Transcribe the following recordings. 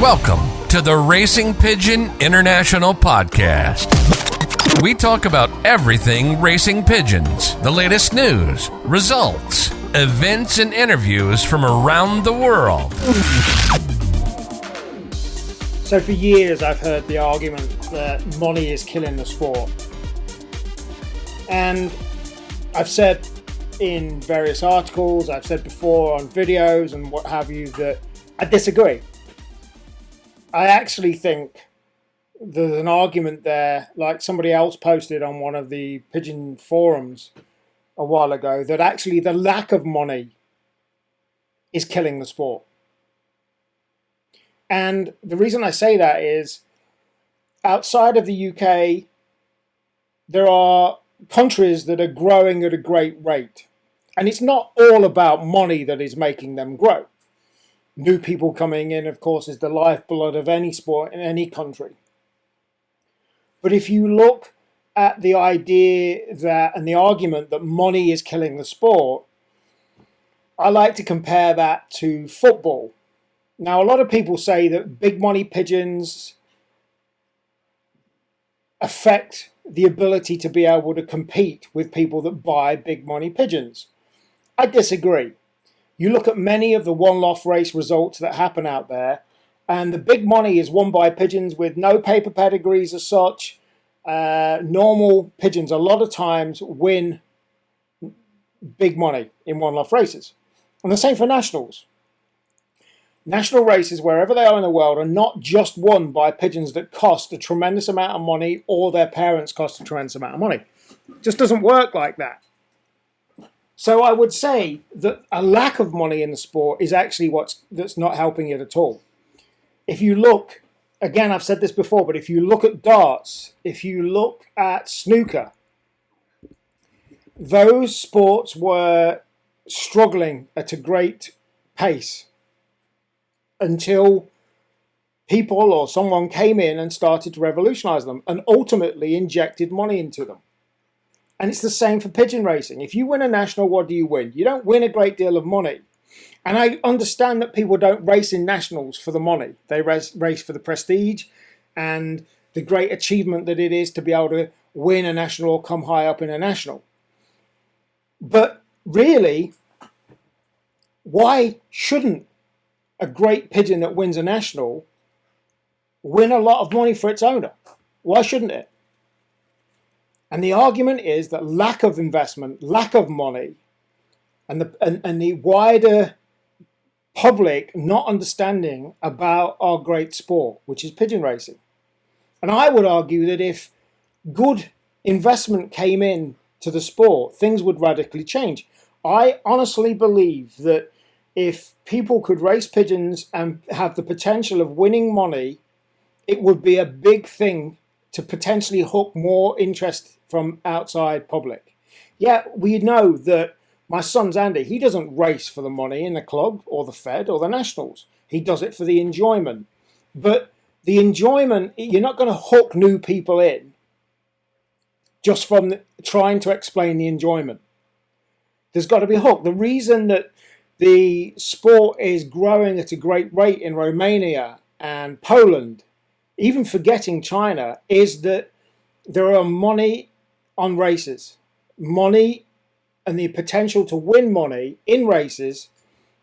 Welcome to the Racing Pigeon International Podcast. We talk about everything racing pigeons, the latest news, results, events, and interviews from around the world. So for years I've heard the argument that money is killing the sport. And I've said in various articles, I've said before on videos and what have you, that I disagree. I actually think there's an argument there, like somebody else posted on one of the pigeon forums a while ago, that actually the lack of money is killing the sport. And the reason I say that is, outside of the UK, there are countries that are growing at a great rate. And it's not all about money that is making them grow. New people coming in, of course, is the lifeblood of any sport in any country. But if you look at the idea that, and the argument that money is killing the sport, I like to compare that to football. Now, a lot of people say that big money pigeons affect the ability to be able to compete with people that buy big money pigeons. I disagree. You look at many of the one-off race results that happen out there, and the big money is won by pigeons with no paper pedigrees as such. Normal pigeons a lot of times win big money in one-off races. And the same for nationals. National races, wherever they are in the world, are not just won by pigeons that cost a tremendous amount of money or their parents cost a tremendous amount of money. It just doesn't work like that. So I would say that a lack of money in the sport is actually that's not helping it at all. If you look, again, I've said this before, but if you look at darts, if you look at snooker, those sports were struggling at a great pace until people or someone came in and started to revolutionize them and ultimately injected money into them. And it's the same for pigeon racing. If you win a national, what do you win? You don't win a great deal of money. And I understand that people don't race in nationals for the money. They race for the prestige and the great achievement that it is to be able to win a national or come high up in a national. But really, why shouldn't a great pigeon that wins a national win a lot of money for its owner? Why shouldn't it? And the argument is that lack of investment, lack of money, and the wider public not understanding about our great sport, which is pigeon racing. And I would argue that if good investment came in to the sport, things would radically change. I honestly believe that if people could race pigeons and have the potential of winning money, it would be a big thing to potentially hook more interest from outside public. Yeah, we know that my son's Andy, he doesn't race for the money in the club or the Fed or the Nationals. He does it for the enjoyment. But the enjoyment, you're not going to hook new people in just from trying to explain the enjoyment. There's got to be a hook. The reason that the sport is growing at a great rate in Romania and Poland, even forgetting China, is that there are money on races. Money and the potential to win money in races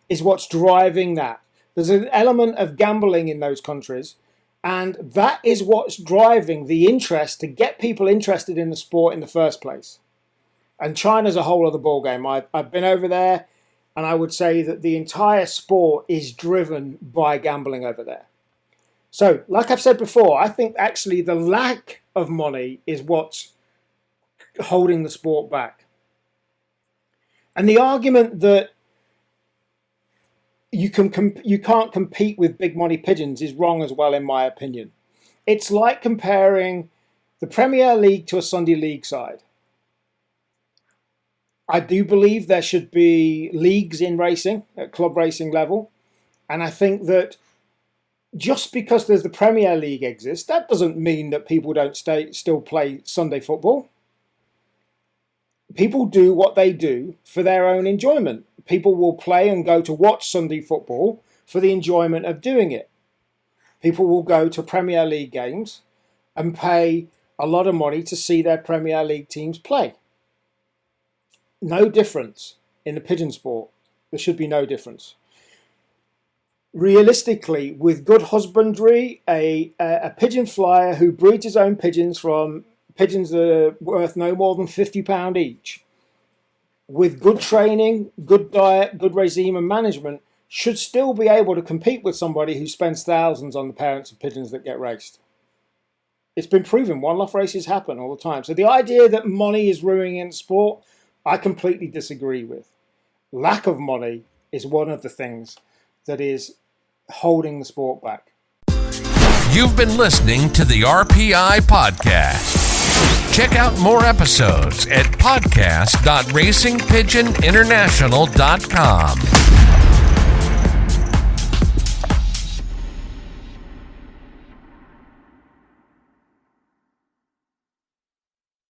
is what's driving that. There's an element of gambling in those countries, and that is what's driving the interest to get people interested in the sport in the first place. And China's a whole other ballgame. I've been over there, and I would say that the entire sport is driven by gambling over there. So, like I've said before, I think actually the lack of money is what's holding the sport back. And the argument that you can't compete with big money pigeons is wrong as well, in my opinion. It's like comparing the Premier League to a Sunday League side. I do believe there should be leagues in racing at club racing level. And I think that just because there's the Premier League exists, that doesn't mean that people don't still play Sunday football. People do what they do for their own enjoyment. People will play and go to watch Sunday football for the enjoyment of doing it. People will go to Premier League games and pay a lot of money to see their Premier League teams play. No difference in the pigeon sport. There should be no difference. Realistically, with good husbandry, a pigeon flyer who breeds his own pigeons from pigeons that are worth no more than £50 each, with good training, good diet, good regime and management, should still be able to compete with somebody who spends thousands on the parents of pigeons that get raced. It's been proven one-off races happen all the time. So the idea that money is ruining sport, I completely disagree with. Lack of money is one of the things that is holding the sport back. You've been listening to the RPI Podcast. Check out more episodes at podcast.racingpigeoninternational.com.